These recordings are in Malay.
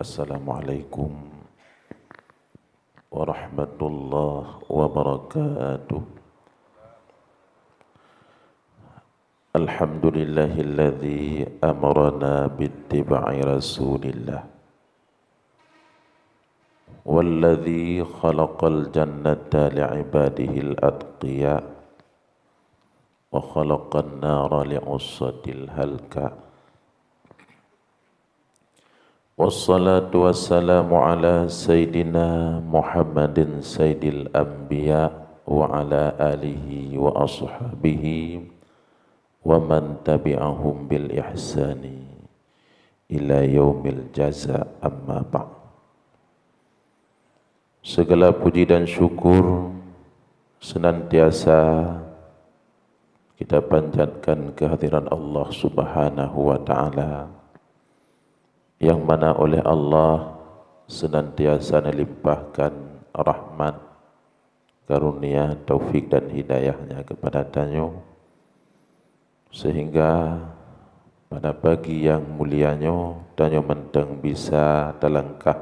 Assalamualaikum warahmatullahi wabarakatuh. Alhamdulillahilladzi amarana bittiba'i rasulillah walladzi khalaqal jannata li'ibadihil atqiya wa khalaqan nara li'ussatil halka. Wassalatu wassalamu ala Sayyidina Muhammadin Sayyidil Anbiya wa ala alihi wa ashabihi wa man tabi'ahum bil ihsani ila yaumil jaza, amma ba'd. Segala puji dan syukur senantiasa kita panjatkan kehadiran Allah Subhanahu wa ta'ala, yang mana oleh Allah senantiasa melimpahkan rahmat, karunia, taufik dan hidayahnya kepada Tanyo, sehingga pada pagi yang mulianya Tanyo menteng bisa terlangkah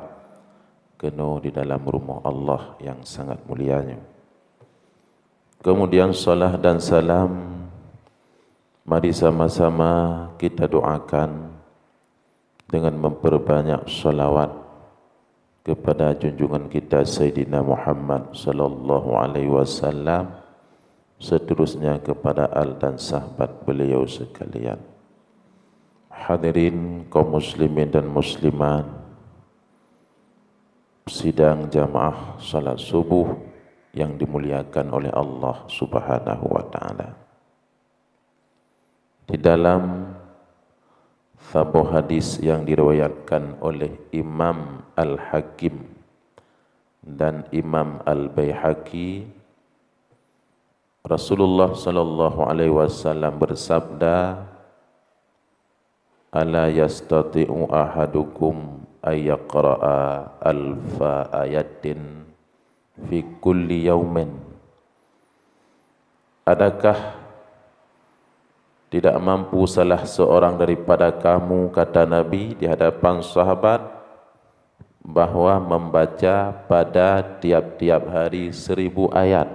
kena di dalam rumah Allah yang sangat mulianya. Kemudian salat dan salam mari sama-sama kita doakan dengan memperbanyak salawat kepada junjungan kita Sayyidina Muhammad sallallahu alaihi wasallam, seterusnya kepada al dan sahabat beliau sekalian. Hadirin kaum muslimin dan muslimat, sidang jamaah salat subuh yang dimuliakan oleh Allah Subhanahu wa taala. Di dalam sebuah hadis yang diriwayatkan oleh Imam Al-Hakim dan Imam Al-Baihaqi, Rasulullah sallallahu alaihi wasallam bersabda, "Ala yastati'u ahadukum ay yaqra'a alfa ayatin fi kulli yaumin?" Adakah tidak mampu salah seorang daripada kamu, kata Nabi di hadapan sahabat, bahawa membaca pada tiap-tiap hari 1000 ayat?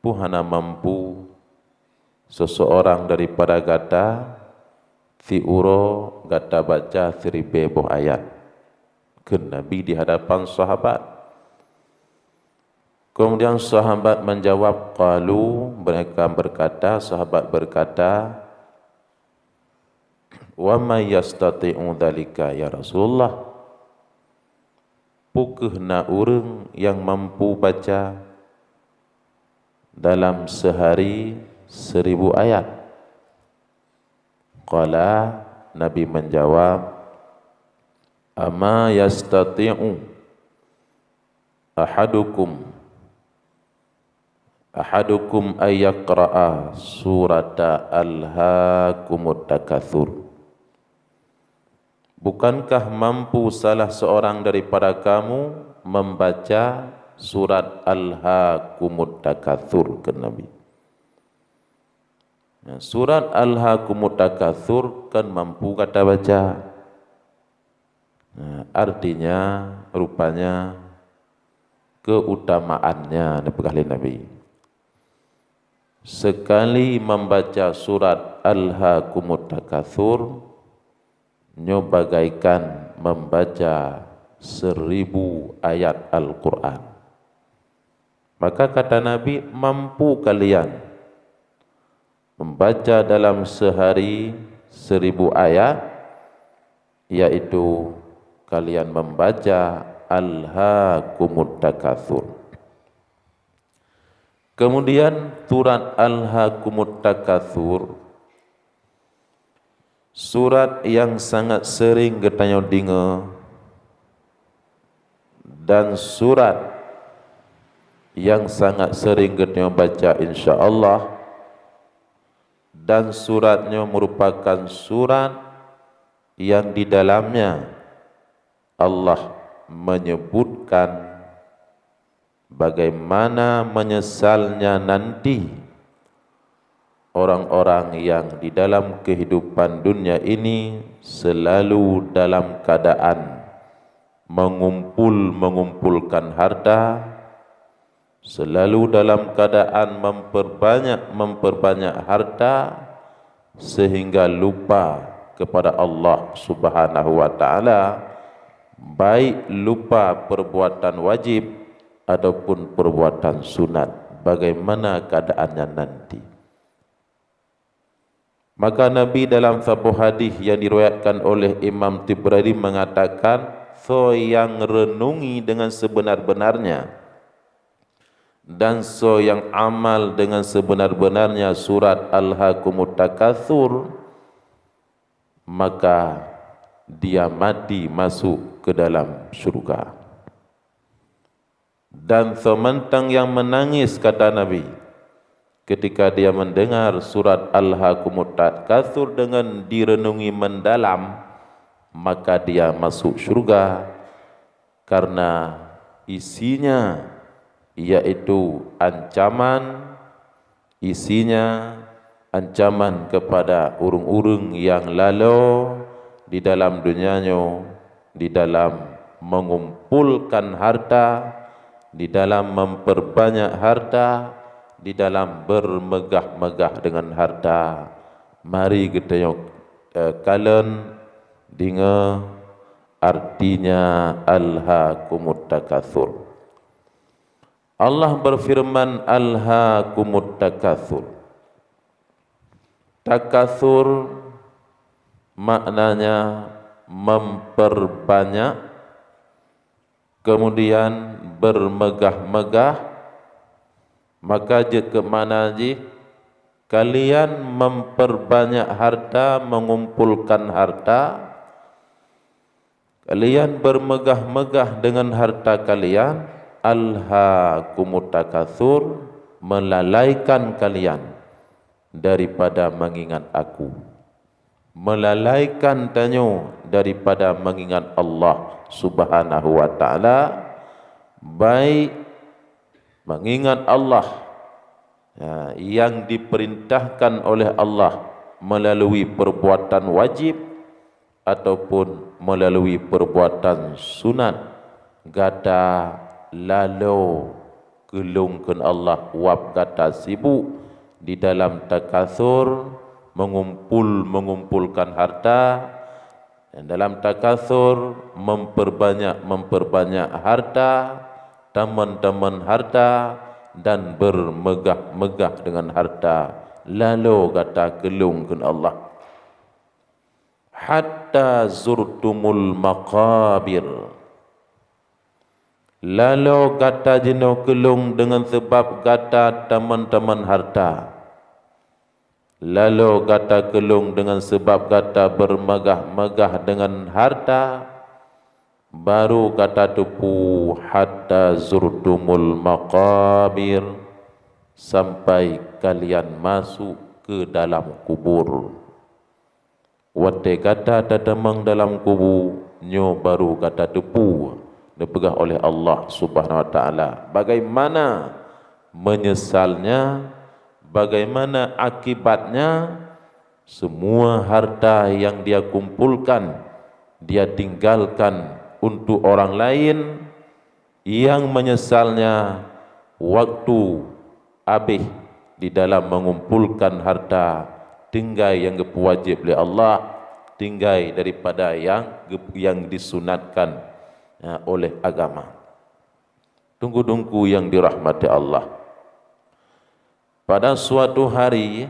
Puhana mampu seseorang daripada kata tiuro kata baca 1000 ayat ke Nabi di hadapan sahabat. Kemudian sahabat menjawab, qalu, mereka berkata, sahabat berkata, wa may yastati'u dzalika ya Rasulullah? Pukehna urang yang mampu baca dalam sehari 1000 ayat? Qala, Nabi menjawab, ama yastati'u ahadukum ayyaqra'a surata alhaakumut takatsur. Bukankah mampu salah seorang daripada kamu membaca surat alhaakumut takatsur ke Nabi? Surat alhaakumut takatsur kan mampu kata baca. Artinya rupanya keutamaannya dipegah Nabi. Sekali membaca surat Alhaakumut Takatsur, nyo bagaikan membaca 1000 ayat Al-Quran. Maka kata Nabi, mampu kalian membaca dalam sehari 1000 ayat, yaitu kalian membaca Alhaakumut Takatsur. Kemudian surat Alhaakumut Takatsur, surat yang sangat sering kita dengar dan surat yang sangat sering kita baca insya-Allah, dan suratnya merupakan surat yang di dalamnya Allah menyebutkan bagaimana menyesalnya nanti orang-orang yang di dalam kehidupan dunia ini selalu dalam keadaan mengumpulkan harta, selalu dalam keadaan memperbanyak harta, sehingga lupa kepada Allah Subhanahu wa taala, baik lupa perbuatan wajib ataupun perbuatan sunat. Bagaimana keadaannya nanti? Maka Nabi dalam sebuah hadis yang diriwayatkan oleh Imam Tibrani mengatakan, so yang renungi dengan sebenar-benarnya dan so yang amal dengan sebenar-benarnya surat Alhaakumut Takatsur, maka dia mati masuk ke dalam syurga. Dan sementang yang menangis, kata Nabi, ketika dia mendengar surat Alhaakumut Takatsur dengan direnungi mendalam, maka dia masuk syurga karena isinya yaitu ancaman kepada urung-urung yang lalu di dalam dunianya, di dalam mengumpulkan harta, di dalam memperbanyak harta, di dalam bermegah-megah dengan harta. Mari kita kalian dengar artinya Alhaakumut Takatsur. Allah berfirman, Alhaakumut Takatsur. Takatsur maknanya memperbanyak, kemudian bermegah-megah. Maka jika mana kalian memperbanyak harta, mengumpulkan harta, kalian bermegah-megah dengan harta kalian, Alhaakumut Takatsur, melalaikan kalian daripada mengingat aku, melalaikan tanyo daripada mengingat Allah Subhanahu wa taala, baik mengingat Allah yang diperintahkan oleh Allah melalui perbuatan wajib ataupun melalui perbuatan sunat, gata lalu gelungkan Allah wab gata sibuk di dalam takatsur, mengumpulkan harta, dan dalam takatsur memperbanyak harta, teman-teman harta, dan bermegah-megah dengan harta, lalu kata gelungkan Allah. Hatta zurtumul maqabir, lalu kata jino gelung dengan sebab kata teman-teman harta, lalu kata gelung dengan sebab kata bermegah-megah dengan harta, baru kata tupu hatta zurtumul maqabir, sampai kalian masuk ke dalam kubur. Wate kata dadamang dalam kubur nyo, baru kata tupu dipegah oleh Allah Subhanahu wa taala. Bagaimana menyesalnya, bagaimana akibatnya? Semua harta yang dia kumpulkan, dia tinggalkan untuk orang lain, yang menyesalnya waktu habis di dalam mengumpulkan harta, tinggal yang wajib oleh Allah, tinggal daripada yang disunatkan oleh agama. Tunggu-tunggu yang dirahmati Allah. Pada suatu hari,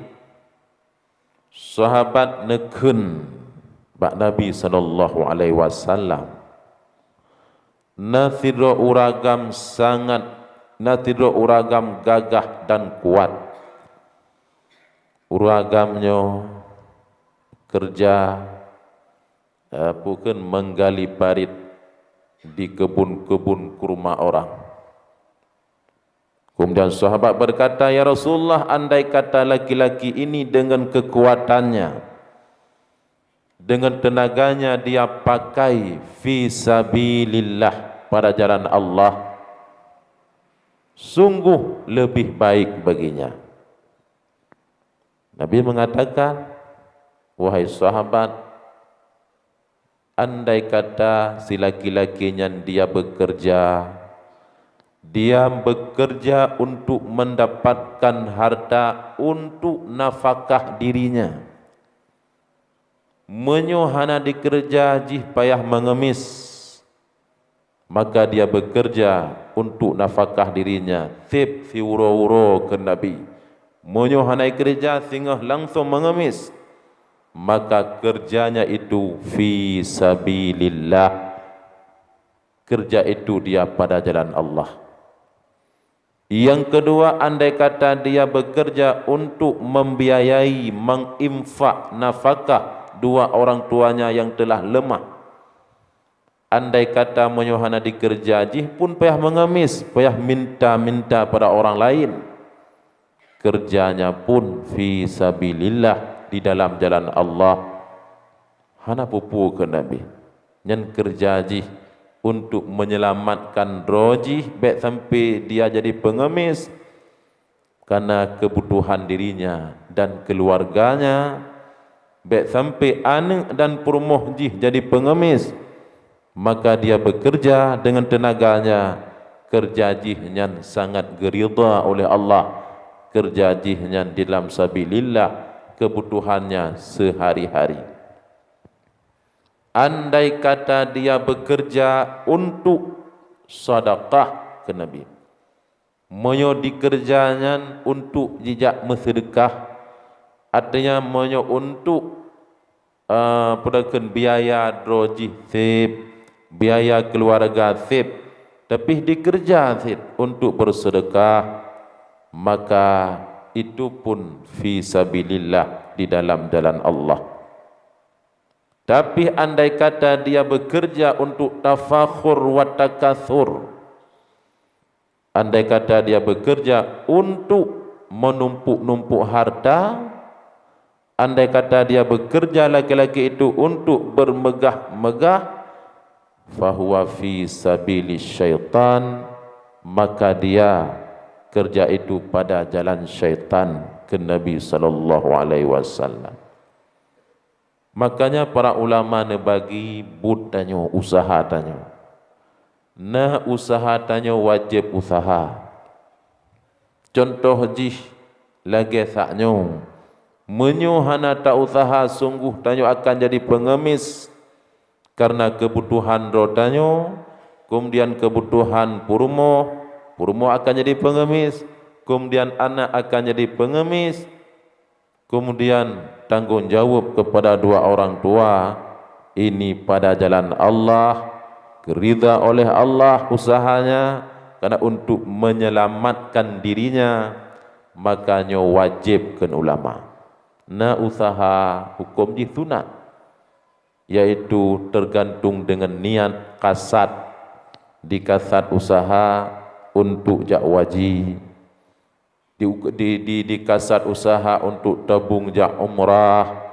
sahabat nekun bak Nabi sallallahu alaihi wasallam, natidro uragam gagah dan kuat. Uragamnya kerja bukan menggali parit di kebun-kebun kurma orang. Kemudian sahabat berkata, ya Rasulullah, andai kata laki-laki ini dengan kekuatannya, dengan tenaganya dia pakai fi sabilillah, pada jalan Allah, sungguh lebih baik baginya. Nabi mengatakan, wahai sahabat, andai kata si laki-lakinya dia bekerja untuk mendapatkan harta untuk nafkah dirinya, menyohana dikerja jih payah mengemis, maka dia bekerja untuk nafkah dirinya, sip si uro-uro ke Nabi, menyohanai kerja sehingga langsung mengemis, maka kerjanya itu fi sabilillah, kerja itu dia pada jalan Allah. Yang kedua, andai kata dia bekerja untuk membiayai, menginfak nafkah dua orang tuanya yang telah lemah, andai kata menyohana dikerja jih pun payah mengemis, payah minta-minta pada orang lain, kerjanya pun fi sabilillah, di dalam jalan Allah. Hana pupu ke Nabi nyen kerja jih untuk menyelamatkan roji baik sampai dia jadi pengemis karena kebutuhan dirinya dan keluarganya, baik sampai anak dan perumoh jih jadi pengemis, maka dia bekerja dengan tenaganya, kerja jih nyen sangat geridha oleh Allah, kerja jih nyen di dalam sabilillah, kebutuhannya sehari-hari. Andai kata dia bekerja untuk sedekah ke Nabi, menyo dikerjanya untuk jejak bersedekah, artinya menyo untuk pedakan biaya droji sip, biaya keluarga sip, tapi dikerja sip untuk bersedekah, maka itu pun fi sabilillah, di dalam jalan Allah. Tapi andai kata dia bekerja untuk tafakhur wa takatsur, andai kata dia bekerja untuk menumpuk-numpuk harta, andai kata dia bekerja laki-laki itu untuk bermegah-megah, fahuwa fi sabili syaitan, maka dia kerja itu pada jalan syaitan ke Nabi sallallahu alaihi wasallam. Makanya para ulama ne bagi but tanyo usaha tanyo. Nah usaha tanyo wajib usaha. Contoh jih lagi saknyo menyo hana tak usaha sungguh tanyo akan jadi pengemis karena kebutuhan rotanyo, kemudian kebutuhan purmo akan jadi pengemis, kemudian anak akan jadi pengemis, kemudian tanggungjawab kepada dua orang tua, ini pada jalan Allah, keridha oleh Allah usahanya, karena untuk menyelamatkan dirinya, makanya wajibkan ulama. Na usaha hukum di sunat, yaitu tergantung dengan niat kasat, dikasat usaha untuk jak waji, dikasat usaha untuk tabung jak umrah,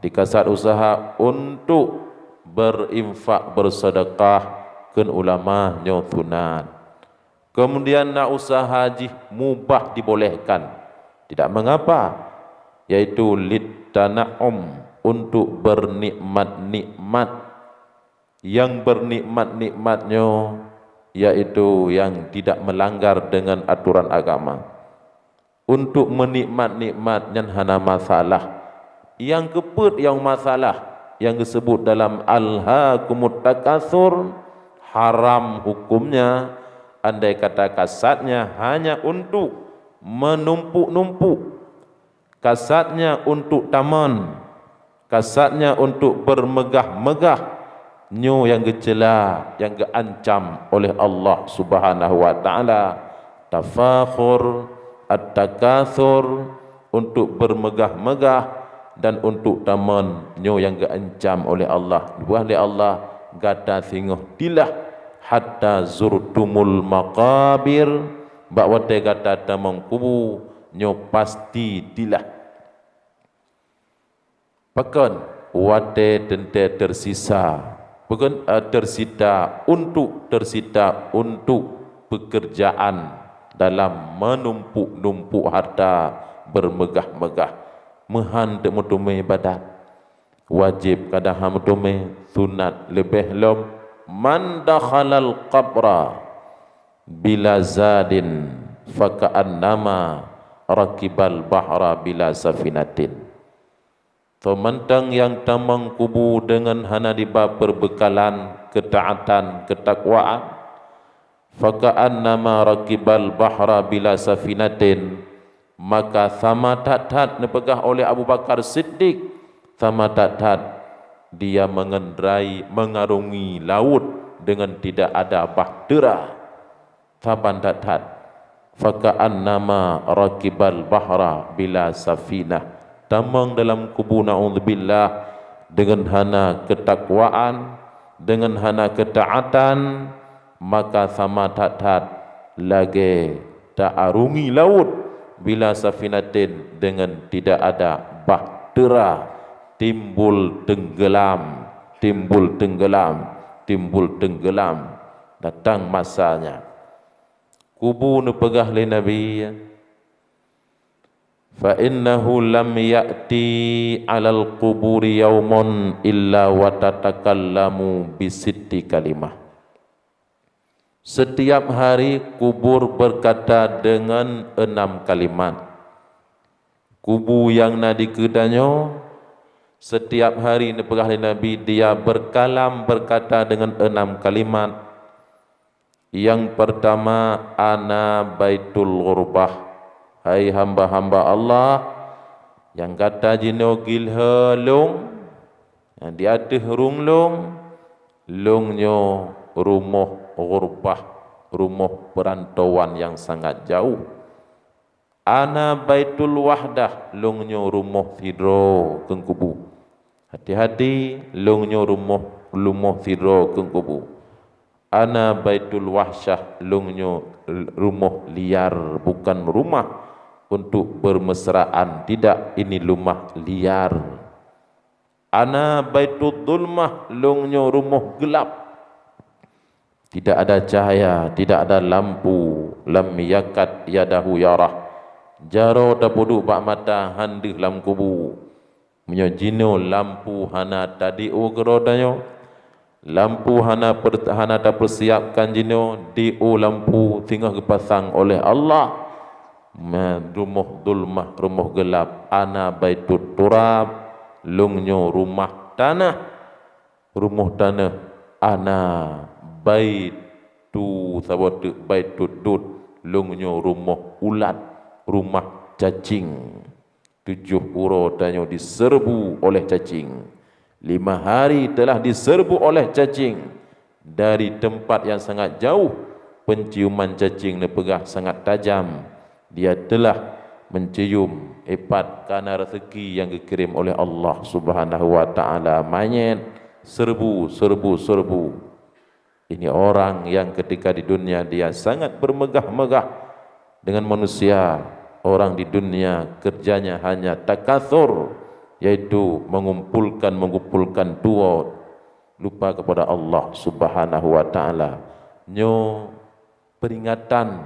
dikasat usaha untuk berinfak bersedekah, kan ulama nyo sunat. Kemudian nak usaha haji mubah dibolehkan, tidak mengapa, yaitu litana'um, untuk bernikmat-nikmat. Yang bernikmat-nikmatnya yaitu yang tidak melanggar dengan aturan agama. Untuk menikmat-nikmat yang hana masalah. Yang keput yang masalah yang disebut dalam Alhaakumut Takatsur, haram hukumnya andai kata kasatnya hanya untuk menumpuk-numpuk, kasatnya untuk taman, kasatnya untuk bermegah-megah, nyo yang gecela, yang geancam oleh Allah Subhanahu wa taala. Tafakhur, at-takatsur, untuk bermegah-megah dan untuk taman, nyo yang geancam oleh Allah. Dua oleh Allah gata singoh dilah hatta zurtumul maqabir, bahawa te gata tamang kubu, nyo pasti dilah. Pakan wate tente tersisa, bukan tersita untuk pekerjaan dalam menumpuk-numpuk harta, bermegah-megah. mehan te mutume ibadat wajib kada ha mutume sunat lebih lom man dakhalal qabra bila zadin faka'annama rakibal bahra bila safinatin. So mentang yang tamang kubu dengan hana diba perbekalan ketaatan ketakwaan, faka'annama rakibal bahra bila safinatin, maka sama tat-tat dipegah oleh Abu Bakar Siddiq, sama tat-tat dia mengendarai mengarungi laut dengan tidak ada bahtera. Saban tat-tat faka'annama rakibal bahra bila safinah, tamang dalam kubu na'udzubillah dengan hana ketakwaan, dengan hana ketaatan, maka sama tat-tat lagi tak arungi laut bila safinatin dengan tidak ada bahtera, timbul tenggelam, timbul tenggelam, timbul tenggelam. Datang masanya kubu nu pegah le Nabi, fa innahu lam ya'ti 'alal quburi yaumun illa wa tatakallamu bi sitti kalimah. Setiap hari kubur berkata dengan 6 kalimat. Kubu yang nadi kedanyo setiap hari ni pegah le Nabi dia berkalam berkata dengan 6 kalimat. Yang pertama, ana baitul ghurbah, hai hamba-hamba Allah yang kata jino gilha long, yang di atas rung long, longnyo rumah ghurbah, rumah perantauan yang sangat jauh. Ana baitul wahdah, longnyo rumah tidro kengkubu. Hati-hati, longnyo rumah tidro kengkubu. Ana baitul wahsyah, lungnyo rumah liar, bukan rumah untuk bermesraan, tidak, ini rumah liar. Ana baitul dhulmah, lungnyo rumah gelap, tidak ada cahaya, tidak ada lampu. Lam yakat yadahu yarah, jaro dapuduk bak mata handih lam kubu. Menyo jino lampu hana tadi ugerodanyo, lampu hana tak persiapkan jino, diu lampu tinggal kepasang oleh Allah. Rumah dulmah, rumah gelap. Ana baitut turab, lungnyo rumah tanah, rumah tanah. Ana baitu sabotu baitut dud, lungnyo rumah ulat, rumah cacing. 7 uro tanyo diserbu oleh cacing. 5 hari telah diserbu oleh cacing. Dari tempat yang sangat jauh, penciuman cacing nepegah sangat tajam. Dia telah mencium epat karena rezeki yang dikirim oleh Allah Subhanahu wa taala. Manyet serbu. Ini orang yang ketika di dunia dia sangat bermegah-megah dengan manusia. Orang di dunia kerjanya hanya takatsur, yaitu mengumpulkan dua, lupa kepada Allah Subhanahu wa taala. Nyo peringatan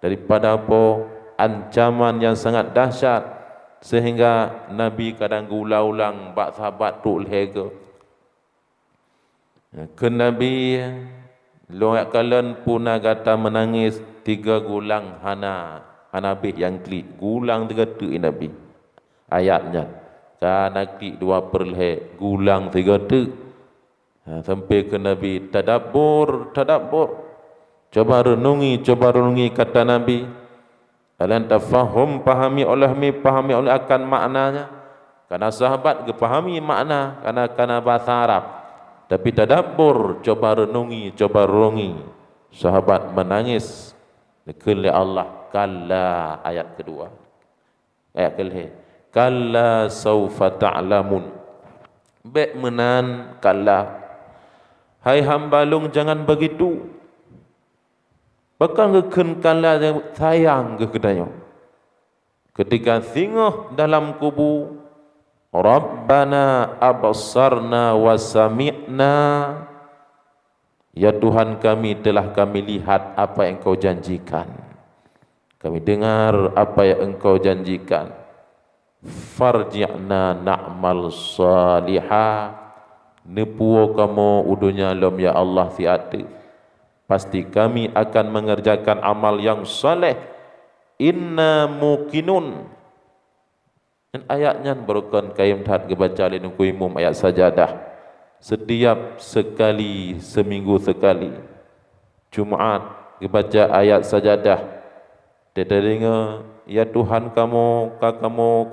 daripada apa? Ancaman yang sangat dahsyat, sehingga Nabi kadang ulang-ulang bak sahabat tu lehega. Ke Nabi loyak kalian puna gata menangis 3 gulang hana bih yang klik gulang 3 tu Nabi. Ayatnya kana klik 2 perleh gulang 3 tu. Sampai ke Nabi tadabbur. Coba renungi kata Nabi. Kalian tafahum, pahami oleh akan maknanya. Karena sahabat kepahami makna karena bahasa Arab. Tapi tadabbur, coba renungi. Sahabat menangis. Dikali Allah. Kalla, ayat kedua. Ayat kelih. Kalla saufa ta'lamun. Bek menan kalla. Hai hamba long, jangan begitu. Bakal ngeken kalla sayang ke kedanyo. Ketika singoh dalam kubu, Rabbana absarna wa sami'na. Ya Tuhan kami, telah kami lihat apa yang Engkau janjikan. Kami dengar apa yang Engkau janjikan. farji'na na'mal salihah, nepuo kamu udunya lom ya Allah fi ate, pasti kami akan mengerjakan amal yang saleh, inna muqinun. Dan ayatnya berukan kayam tahat kebaca linungku imum ayat sajadah setiap sekali, seminggu sekali Jumaat kebaca ayat sajadah. Dia dengar, ya Tuhan kamu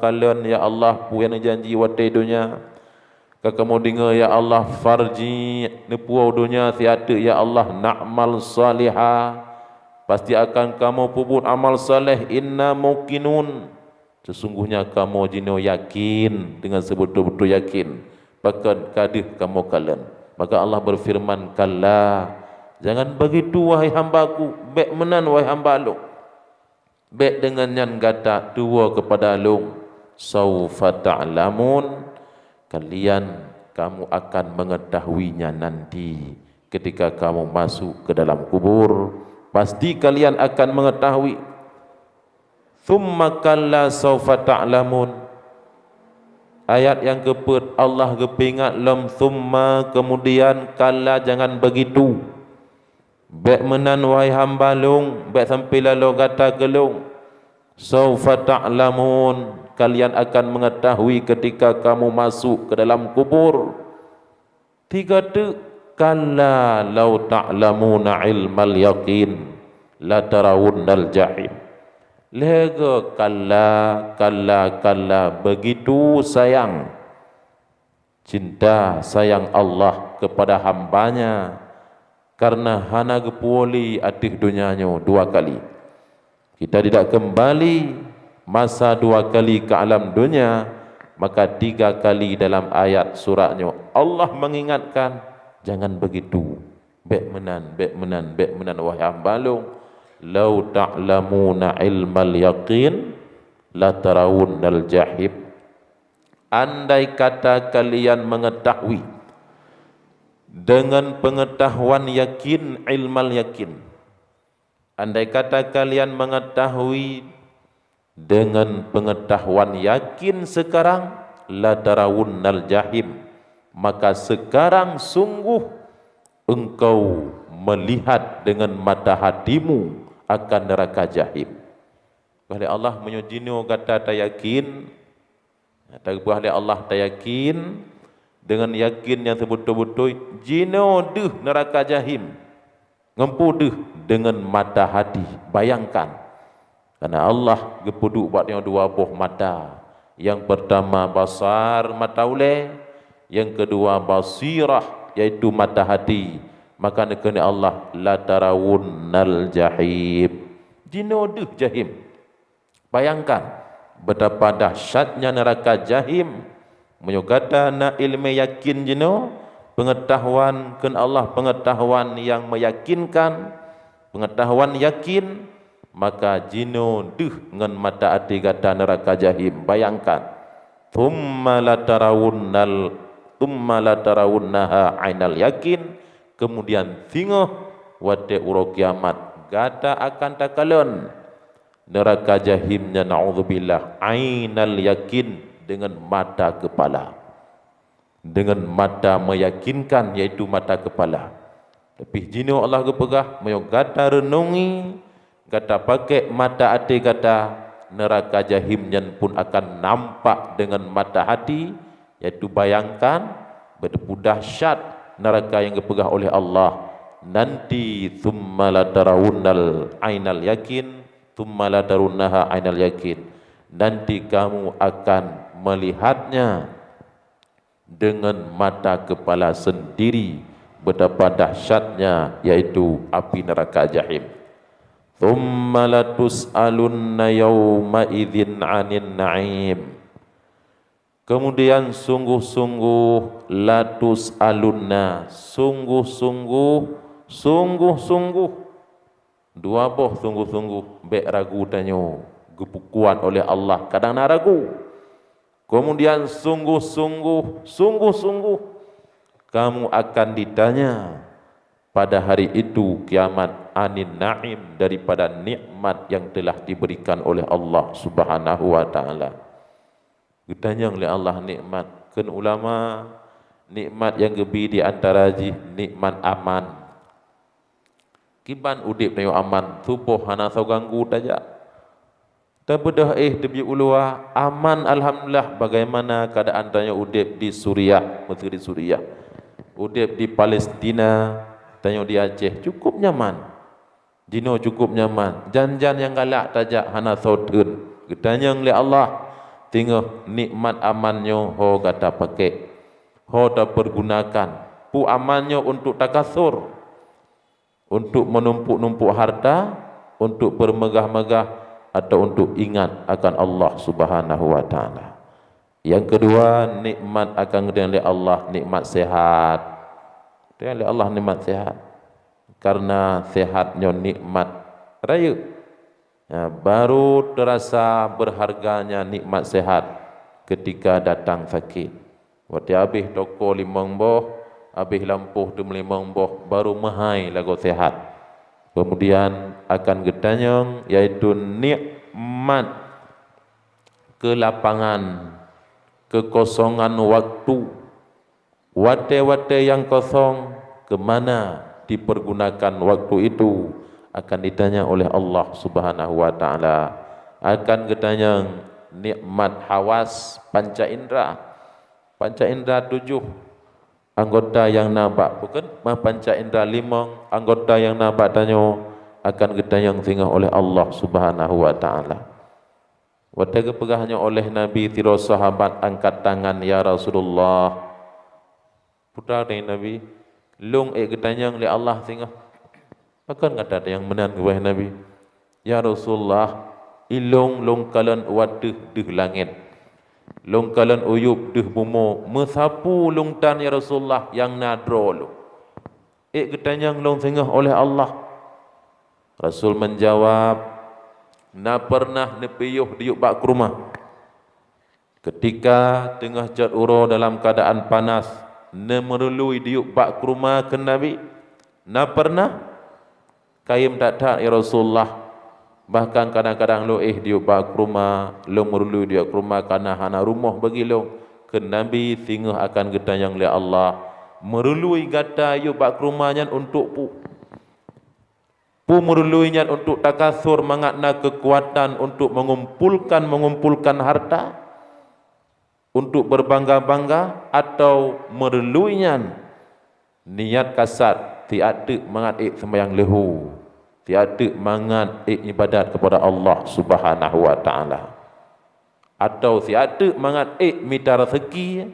kalian ya Allah puan janji watai dunia, kamu dengar ya Allah farji nepuau dunia tiada ya Allah na'mal salihah, pasti akan kamu puput amal saleh, inna muqinun, sesungguhnya kamu jino yakin dengan sebetul-betul yakin bahkan kadih kamu kalian. Maka Allah berfirman, kalla, jangan begitu wahai hambaku, baik menan wahai hamba lu, baik dengan yang gata dua kepada lu, saufa ta'lamun, kalian kamu akan mengetahuinya nanti ketika kamu masuk ke dalam kubur, pasti kalian akan mengetahui. Thumma kalla saufa ta'lamun. Ayat yang keempat Allah kepingat lam thumma, kemudian kalla, jangan begitu. Baik menan wahai hamba long, baik sampai lalu kata gelong, saufa ta'lamun, kalian akan mengetahui ketika kamu masuk ke dalam kubur. Tiga tu, kalla law ta'lamuna ilmal yaqin la tarawunnal jahim. Lega kalla, begitu sayang, cinta sayang Allah kepada hambanya, karena hana gepuoli atih dunianya dua kali. Kita tidak kembali masa dua kali ke alam dunia, maka tiga kali dalam ayat suratnya Allah mengingatkan, jangan begitu. Baik menan wahai hamba lu, lau ta'lamuna ilmal yaqin la tarawunnal jahim. Andai kata kalian mengetahui dengan pengetahuan yakin, ilmal yakin, andai kata kalian mengetahui dengan pengetahuan yakin sekarang, la tarawunnal jahim, maka sekarang sungguh engkau melihat dengan mata hatimu akan neraka jahim. Oleh Allah menyujino kata tak yakin, oleh Allah tak yakin, dengan yakin yang sebetul-betul jino deh neraka jahim, ngempu deh dengan mata hati. Bayangkan, karena Allah gepuduk buatnya dua buah mata, yang pertama basar mata ule, yang kedua basirah yaitu mata hati. Maka nekene Allah, la tarawunnal jahim, jino deh jahim. Bayangkan betapa dahsyatnya neraka jahim. Menyugata na ilmu yakin jino, pengetahuan ken Allah, pengetahuan yang meyakinkan, pengetahuan yakin, maka jino deh ngan mata hati kata neraka jahim. Bayangkan, thumma la tarawunnaha ainal yakin, kemudian tengok wate uro kiamat gata akan takalon neraka jahimnya, na'udzubillah, ainal yakin, dengan mata kepala, dengan mata meyakinkan yaitu mata kepala. Tapi jino Allah kepegah mayo gata renungi, gata pakai mata hati, gata neraka jahimnya pun akan nampak dengan mata hati, yaitu bayangkan betapa dahsyat neraka yang dipegah oleh Allah nanti. Thumma la tarawunnal ainal yakin, thumma la tarawunnaha ainal yakin, nanti kamu akan melihatnya dengan mata kepala sendiri betapa dahsyatnya yaitu api neraka jahim. Thumma la tus'alunna yawma idzin 'anin na'im, kemudian sungguh-sungguh, latus alunna, sungguh-sungguh, dua boh sungguh-sungguh, bek ragu tanyo, gepukuan oleh Allah, kadang nak ragu. Kemudian sungguh-sungguh, kamu akan ditanya pada hari itu kiamat, anin na'im, daripada nikmat yang telah diberikan oleh Allah Subhanahu wa ta'ala. Gedanyang oleh Allah nikmat. Ken ulama nikmat yang gebi di antara nikmat aman. Kiban udip nayo aman, tubuh hana sau ganggu tajak. Tabedah debi ulua aman alhamdulillah. Bagaimana keadaan tanya udip di Suriah, menteri Suriah. Udip di Palestina, tanya di Aceh cukup nyaman. Dino cukup nyaman. Jan-jan yang galak tajak hana sau teun. Gedanyang oleh Allah. Tengok nikmat amannya ho kata pakai. Ho tak pergunakan. Pu amannya untuk takasur. Untuk menumpuk-numpuk harta, untuk bermegah-megah, atau untuk ingat akan Allah Subhanahu wa taala. Yang kedua, nikmat akan oleh Allah, nikmat sehat. Oleh Allah nikmat sehat. Karena sehatnya nikmat raya. Ya, baru terasa berharganya nikmat sehat ketika datang sakit. Waktu habis toko limang boh, habis lampuh tu melimang boh, baru mahai lagu sehat. Kemudian akan gedanyang, yaitu nikmat kelapangan, kekosongan waktu. Wate-wate yang kosong, kemana dipergunakan waktu itu akan ditanya oleh Allah Subhanahu wa taala. Akan gedanyang nikmat hawas panca indera. Panca indera 7 anggota yang nampak, bukan panca indera 5 anggota yang nampak tanyo akan gedanyang tinggal oleh Allah Subhanahu wa taala. Waktu kepegahnya oleh Nabi tiro sahabat angkat tangan, ya Rasulullah. Putra dari Nabi, lung gedanyang oleh Allah tinggal. Akan kata ada yang menan kepada Nabi, ya Rasulullah, ilung longkalan waduh deh langit, longkalan uyup deh bumo, mesapu longtan ya Rasulullah yang nadro lu. Gedanyang long tengah oleh Allah. Rasul menjawab, na pernah nepiyuh diuk bak ke rumah. Ketika tengah jat uro dalam keadaan panas, ne merului diuk bak ke rumah ke Nabi. Na pernah kaim tak ya Rasulullah. Bahkan kadang-kadang lo diuk bak ke rumah, lo merului diuk ke rumah karena hana rumah bagi lo. Ke Nabi tinggal akan gedanyang oleh Allah. Merului gata yuk bak ke rumahnya untuk pu meruluinya untuk takasur, mengatna kekuatan untuk mengumpulkan harta, untuk berbangga-bangga, atau meruluinya niat kasat tiada mengat sembahyang lehu, tiada mengat ibadat kepada Allah Subhanahu wa taala, atau tiada mengat minta rezeki,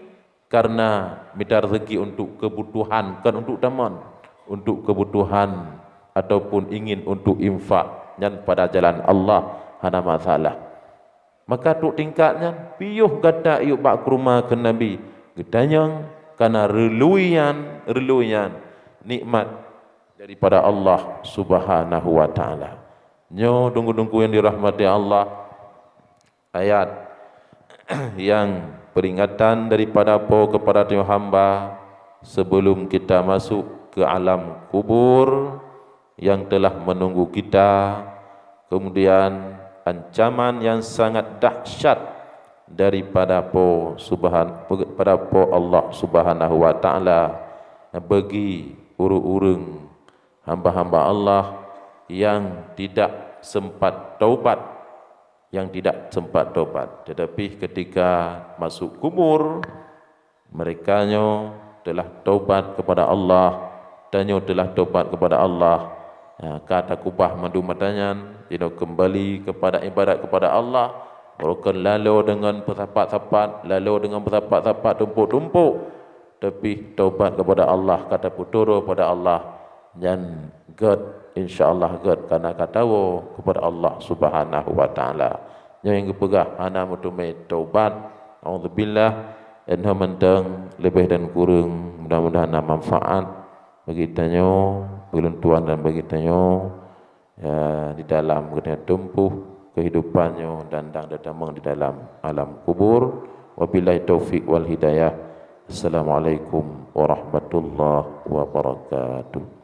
karena minta rezeki untuk kebutuhan, kan untuk taman, untuk kebutuhan, ataupun ingin untuk infak dan pada jalan Allah, hana masalah. Maka tu tingkatnya piyuh kata yuk bak ke rumah ke Nabi, gedanyang karena reluian nikmat daripada Allah Subhanahu wa taala. Nyo dungku-dungku yang dirahmati Allah, ayat yang peringatan daripada po kepada tiap hamba sebelum kita masuk ke alam kubur yang telah menunggu kita, kemudian ancaman yang sangat dahsyat daripada po Allah Subhanahu wa taala bagi urung-urung hamba-hamba Allah yang tidak sempat taubat, tetapi ketika masuk kubur mereka telah taubat kepada Allah, dan telah taubat kepada Allah. Kata kubah madu matanyan, kembali kepada ibadat kepada Allah, bukan lalu dengan bersapat-sapat, lalu dengan bersapat-sapat tumpuk-tumpuk, tapi taubat kepada Allah, kata puturo kepada Allah, dan God insyaallah God karena kata kepada Allah Subhanahu wa taala. Yang kepegah ana mutumai taubat, auzubillah, dan mentang lebih dan kurang, mudah-mudahan manfaat bagi tanyo, peluntuan dan bagi tanyo ya, di dalam kena tumpuh kehidupannya dan datang di dalam alam kubur. Wabillahi taufik wal hidayah. Assalamualaikum warahmatullahi wabarakatuh.